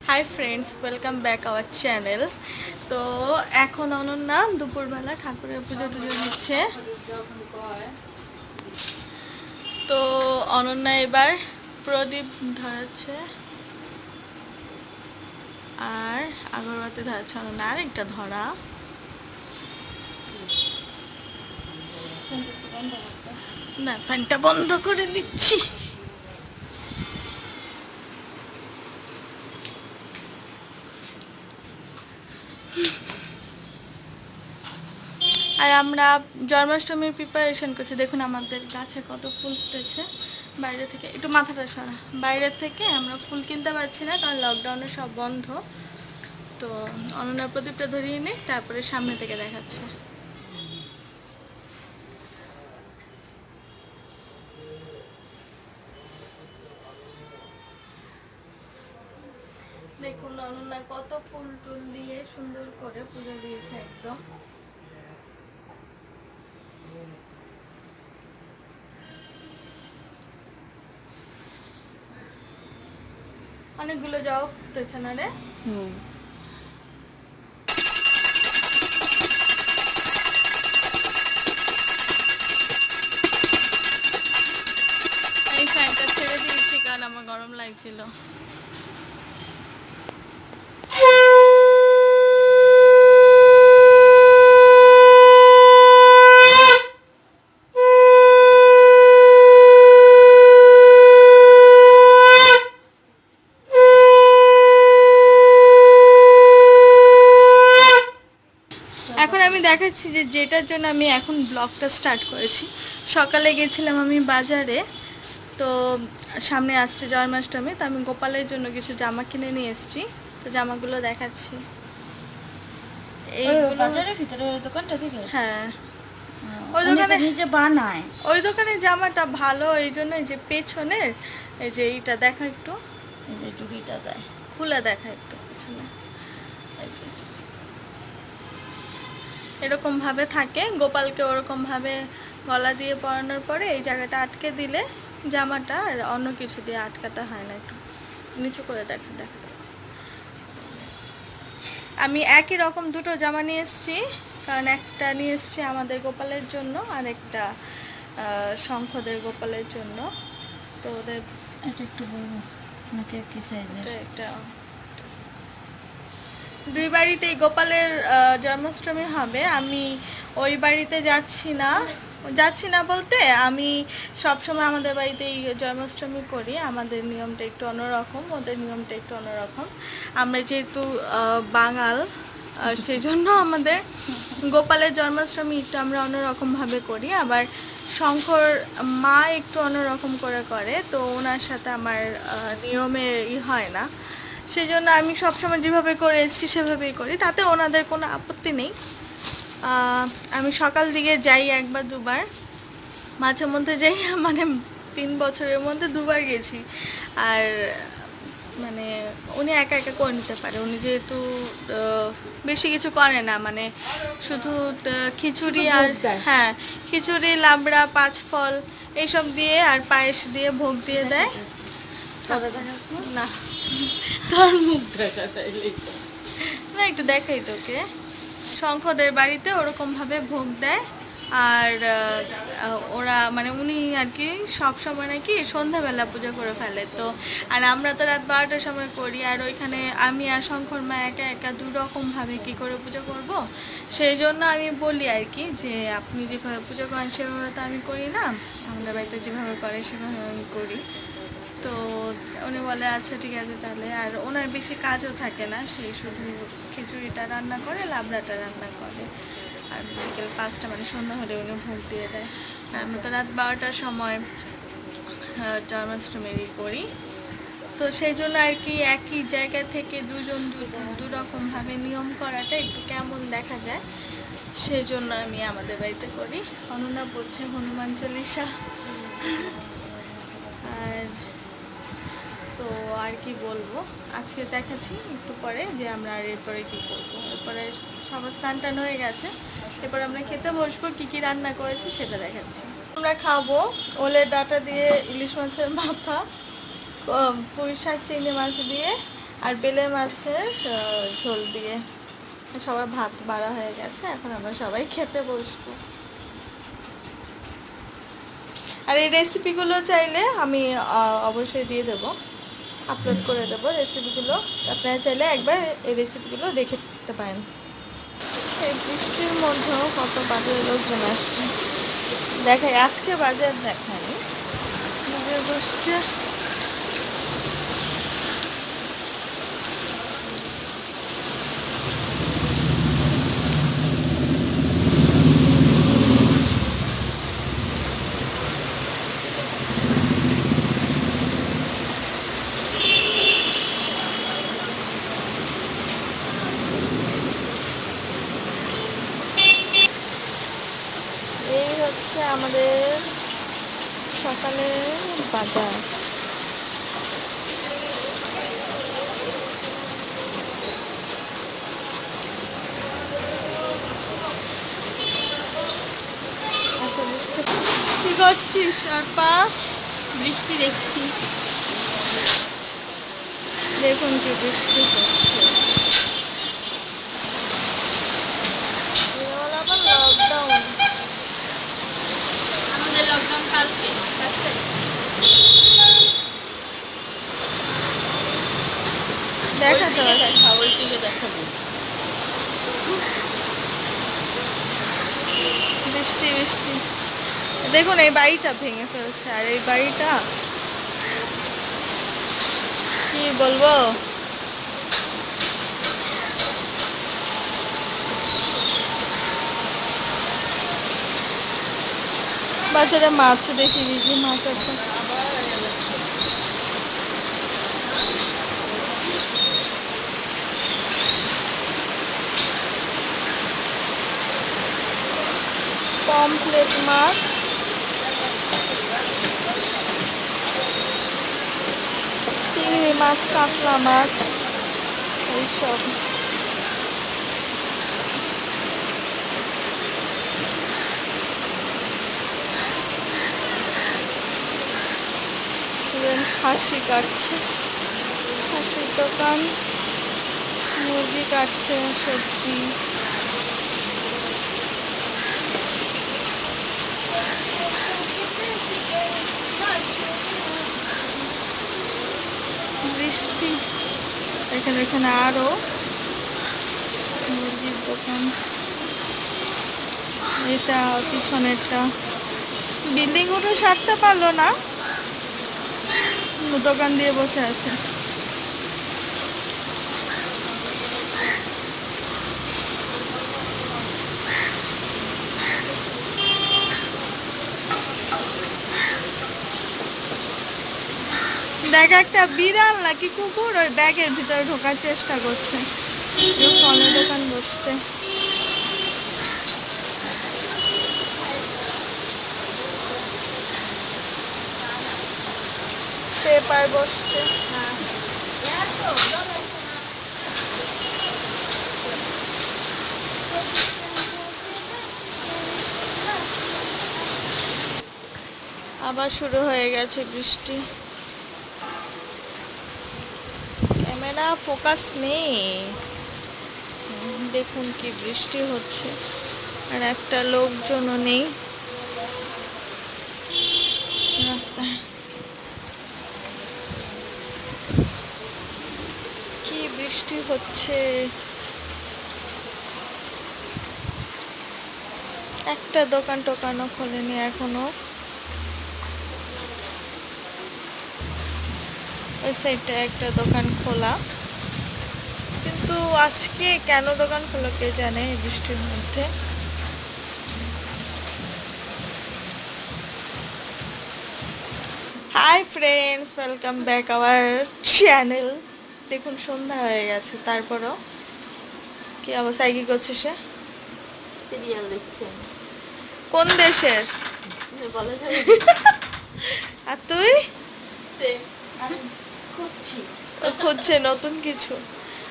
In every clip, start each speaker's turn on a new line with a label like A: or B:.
A: Hi friends, welcome back our channel. তো এখন অনন্যা দুপুরবেলা ঠাকুরের পুজো টুজো দিচ্ছে। তো অনন্যা এবার প্রদীপ ধরাচ্ছে আর আগরবাতি ধরাচ্ছে। অনন্যা আরেকটা ধরা। না, ফ্যানটা বন্ধ করে দিচ্ছি। আর আমরা জন্মাষ্টমীর প্রিপারেশন করছি। দেখুন আমাদের গাছে কত ফুল ফুটেছে। বাইরে থেকে একটু মাথাটা সরা, বাইরে থেকে আমরা ফুল কিনতে পারছি না কারণ লকডাউনে সব বন্ধ। তো অনন্যার প্রদীপটা ধরিয়ে নিই, তারপরে সামনে থেকে দেখাচ্ছে। দেখুন অনন্যা কত ফুল টুল দিয়ে সুন্দর করে পুজো দিয়েছে একদম। অনেকগুলো জবা ফুটেছে না রে? এই ফ্যানটা ছেড়ে দিয়েছি কারণ আমার গরম লাগছিল। এখন আমি দেখাচ্ছি যে যেটার জন্য আমি এখন ব্লগটা স্টার্ট করেছি। সকালে গেছিলাম আমি বাজারে। তো সামনে আসছে জন্মাষ্টমী, তো আমি গোপালের জন্য কিছু জামা কিনে নিয়ে এসেছি। তো জামাগুলো দেখাচ্ছি। হ্যাঁ, ওই দোকানে
B: নিজে বানায়।
A: ওই দোকানে জামাটা ভালো, এই জন্য যে পেছনের এই যে এইটা দেখা একটু,
B: এই যে টুপিটা দেয়,
A: খুলে দেখা একটু পেছনে। এরকম ভাবে থাকে, গোপালকে ওরকম ভাবে গলা দিয়ে পরানোর পরে এই জায়গাটা আটকে দিলে জামাটা আর অন্য কিছু দিয়ে আটকাতে হয় না। একটু নিচু করে দেখাতে হচ্ছে। আমি একই রকম দুটো জামা নিয়ে এসেছি, কারণ একটা নিয়ে এসেছি আমাদের গোপালের জন্য আর একটা শঙ্খদের গোপালের জন্য। তো ওদের
B: এটা একটু বড় নাকি কি সাইজের?
A: একটা দুই বাড়িতেই গোপালের জন্মাষ্টমী হবে। আমি ওই বাড়িতে যাচ্ছি না বলতে আমি সবসময় আমাদের বাড়িতেই জন্মাষ্টমী করি। আমাদের নিয়মটা একটু অন্যরকম, ওদের নিয়মটা একটু অন্যরকম। আমরা যেহেতু বাঙাল, সেই জন্য আমাদের গোপালের জন্মাষ্টমী একটু আমরা অন্যরকমভাবে করি। আবার শঙ্কর মা একটু অন্যরকম করে, তো ওনার সাথে আমার নিয়মে হয় না। সেই জন্য আমি সবসময় যেভাবে করে এসেছি সেভাবেই করি, তাতে ওনাদের কোনো আপত্তি নেই। আমি সকাল দিকে যাই একবার দুবার, মাঝে মধ্যে যাই, মানে 3 বছরের মধ্যে 2বার গেছি। আর মানে উনি একা একা করে নিতে পারে, উনি যেহেতু বেশি কিছু করে না, মানে শুধু খিচুড়ি আর হ্যাঁ খিচুড়ি, লাবড়া, 5 ফল এইসব দিয়ে আর পায়েস দিয়ে ভোগ দিয়ে দেয়। না, তোর মুখ দেখা না, একটু দেখাই তোকে। শঙ্খদের বাড়িতে ওরকম ভাবে ভোগ দেয়। আর ওরা মানে উনি আর কি সবসময় নাকি সন্ধ্যাবেলা পূজা করে ফেলে। তো আর আমরা তো রাত 12টার সময় করি, আর ওইখানে আমি আর শঙ্কর মা একা একা দুরকমভাবে কী করে পুজো করব। সেই জন্য আমি বলি আর কি যে আপনি যেভাবে পুজো করেন সেভাবে তো আমি করি না, আমাদের বাড়িতে যেভাবে করে সেভাবে আমি করি। তো উনি বলে আচ্ছা ঠিক আছে তাহলে। আর ওনার বেশি কাজও থাকে না, সেই শুধু খিচুড়িটা রান্না করে, লাবড়াটা রান্না করে, আর বিকেল 5টা মানে সন্ধ্যা হলে উনি ভোগ দিয়ে দেয়। আর আমরা তো রাত 12টার সময় জন্মাষ্টমী করি। তো সেই জন্য আর কি একই জায়গা থেকে দুজন দুরকমভাবে নিয়ম করাটা একটু কেমন দেখা যায়, সেই জন্য আমি আমাদের বাড়িতে করি। অনন্যা বলছে হনুমান চল্লিশা। আর তো আর কি বলবো, আজকে দেখাচ্ছি একটু পরে যে আমরা আর এরপরে কী করবো। এরপরে সব স্নান টান হয়ে গেছে, এরপর আমরা খেতে বসবো। কী কী রান্না করেছি সেটা দেখাচ্ছি। আমরা খাবো ওলের ডাঁটা দিয়ে ইলিশ মাছের মাথা, পুঁই শাক, চিংড়ি মাছ দিয়ে আর বেলে মাছের ঝোল দিয়ে। সবার ভাত বাড়া হয়ে গেছে, এখন আমরা সবাই খেতে বসবো। আর এই রেসিপিগুলো চাইলে আমি অবশ্যই দিয়ে দেবো, আপলোড করে দেবো রেসিপিগুলো। আপনারা চাইলে একবার এই রেসিপিগুলো দেখে দিতে পারেন। এই বৃষ্টির মধ্যেও কত বাজারে লোকজন আসছে দেখাই, আজকে বাজার দেখাই বাজার বসছে। এই হচ্ছে আমাদের সকালের বাজার। কি করছিস অর্পা?
B: বৃষ্টি দেখছি।
A: দেখুন কি বৃষ্টি হচ্ছে। আবার লকডাউন।
B: আমাদের লকডাউন কালকে
A: দেখাতে হবে।
B: ওইদিকে দেখাবো।
A: বৃষ্টি বৃষ্টি দেখুন, এই বাড়িটা ভেঙে ফেলছে। আর এই বাড়িটা কি বলবো, বাজারে মাছ দেখি, দেখি মাছ আছে। পমফ্লেট মাছ, চিংড়ি মাছ, কাতলা মাছ, এইসব। খাসি কাটছে, খাসির দোকান, মুরগি কাটছে, সবজি। বৃষ্টি এখানে এখানে আরো মুরগির দোকান। এটা পিছনেরটা বিল্ডিং উঠে সারতে পারলো না, দোকান দিয়ে বসে আছে। দেখ, একটা বিড়াল নাকি কুকুর ওই ব্যাগের ভিতরে ঢোকার চেষ্টা করছে। ফলের দোকান বসছে। পেপার বসছে। আবার শুরু হয়ে গেছে বৃষ্টি। ক্যামেরা ফোকাস নেই। দেখুন কি বৃষ্টি হচ্ছে, আর একটা লোকজনও নেই রাস্তায়। কি বৃষ্টি হচ্ছে, একটা দোকান টোকানও খোলেনি এখনো। ওই সাইডটা একটা দোকান খোলা, কিন্তু আজকে কেন দোকান খোলা কে জানে এই বৃষ্টির মধ্যে। Hi friends, welcome back our channel. দেখুন সন্ধ্যা হয়ে গেছে, তারপরও কি অবস্থা। কি করছে সে?
B: সিরিয়াল দেখছে।
A: কোন দেশের?
B: বলা যাবে।
A: আর তুই?
B: খুঁজছি।
A: ও খুঁজছে নতুন কিছু।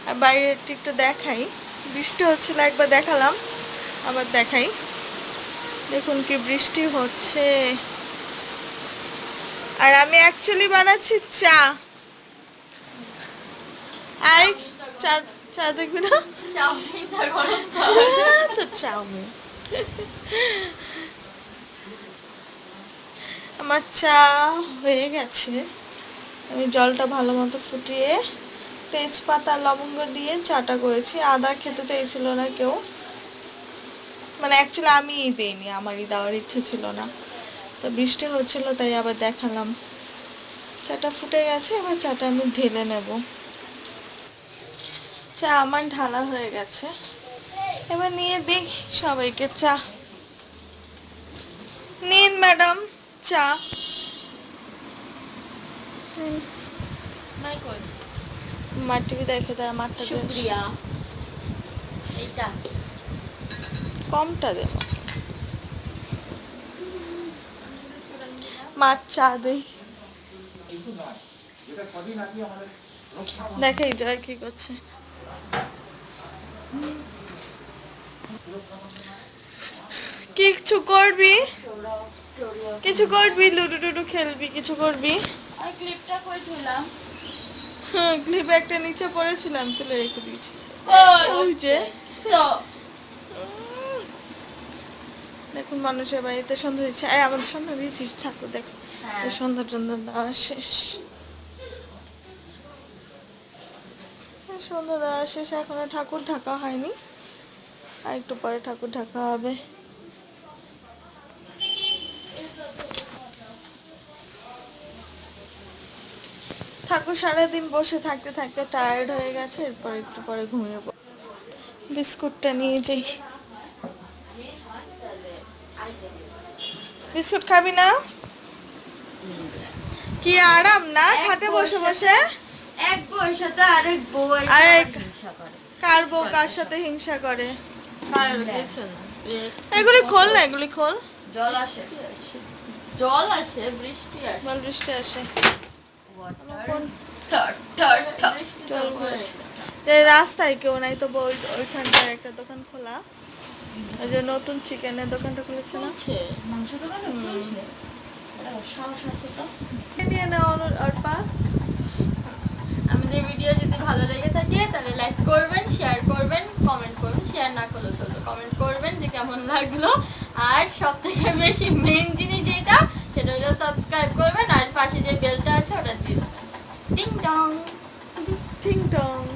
A: আর বাইরেটা একটু দেখাই, বৃষ্টি হচ্ছিল, একবার দেখালাম, আবার দেখাই। দেখুন কি বৃষ্টি হচ্ছে। আর আমি অ্যাকচুয়ালি বানাচ্ছি চা। আই চা চা দেখবি না?
B: চাউমিনটা গরম
A: তো চাউমিন। আমার চা হয়ে গেছে। আমি জলটা ভালো মতো ফুটিয়ে তেজপাতা লবঙ্গ দিয়ে চাটা করেছি। আদা খেতে চাইছিল না কেউ, মানে অ্যাকচুয়ালি আমিই দিইনি, আমারই দেওয়ার ইচ্ছে ছিল না। তো বৃষ্টি হচ্ছিল তাই আবার দেখালাম। চাটা ফুটে গেছে, এবার চাটা আমি ঢেলে নেব। চা আমার ঢালা হয়ে গেছে, এবার নিয়ে দিই সবাইকে চা। নিন ম্যাডাম চা।
B: মাই কই
A: মার টিভি দেখে, তার মারটা দে,
B: শুকরিয়া এইটা
A: কমটা দে। মার চা দেই। দেখে জয় কি করছে। কিছু করবি, কিছু করবি, লুডু টুডু খেলবি, কিছু করবি?
B: আর ক্লিপটা কই ছিলাম?
A: হ্যাঁ, ক্লিপ একটা নিচে পড়েছিলাম, তুলে রেখে দিয়েছি। ওই যে
B: তো
A: দেখুন মানুষের বাড়িতে সন্ধ্যা দিচ্ছে। আমাদের সন্ধ্যা দিয়েছিস, থাকো দেখ।
B: হ্যাঁ।
A: সন্ধ্যা টন্ধ্যা দেওয়া শেষ, সন্ধ্যা দেওয়া শেষ। এখনো ঠাকুর ঢাকা হয়নি, আর একটু পরে ঠাকুর ঢাকা হবে। ঠাকুর সারাদিন বসে থাকতে থাকতে টায়ার্ড হয়ে গেছে, এরপর একটু পরে ঘুমিয়ে পড়ব। বিস্কুটটা নিয়ে যাই। বিস্কুট খাবি না? কি আরাম না খাটে বসে বসে।
B: এক বউয়ের সাথে আরেক বউ
A: আরেক-
B: হিংসা করে।
A: কার বউ কার সাথে হিংসা করে?
B: কারোর পেছনে
A: এগুলি খোল না, এগুলি খোল।
B: জল আসে, জল আসে, বৃষ্টি আসে,
A: বল বৃষ্টি আসে। কোন-
B: ঠট ঠট ঠট বৃষ্টি
A: জল
B: তো
A: পড়ছে। এই রাস্তায় কেউ নাই তো, ওইখানটায় একটা দোকান খোলা, ওই যে নতুন চিকেনের দোকানটা খুলেছে না,
B: খুলছে, মাংস দোকানে খুলছে। এটা সাহস আছে তো।
A: নিয়ে নেওয়া অর্পা।
B: আমাদের ভিডিও যদি ভালো লেগে থাকে তাহলে লাইক করবেন, শেয়ার করবেন, কমেন্ট করবেন। শেয়ার না করলেও চলবে, কমেন্ট করবেন যে কেমন লাগলো। আর সব থেকে বেশি মেইন জিনিস যেটা, সেটা হলো সাবস্ক্রাইব করবেন, আর পাশে যে বেলটা আছে ওটা দিয়ে দেবেন। টিং টং।
A: টিং টং।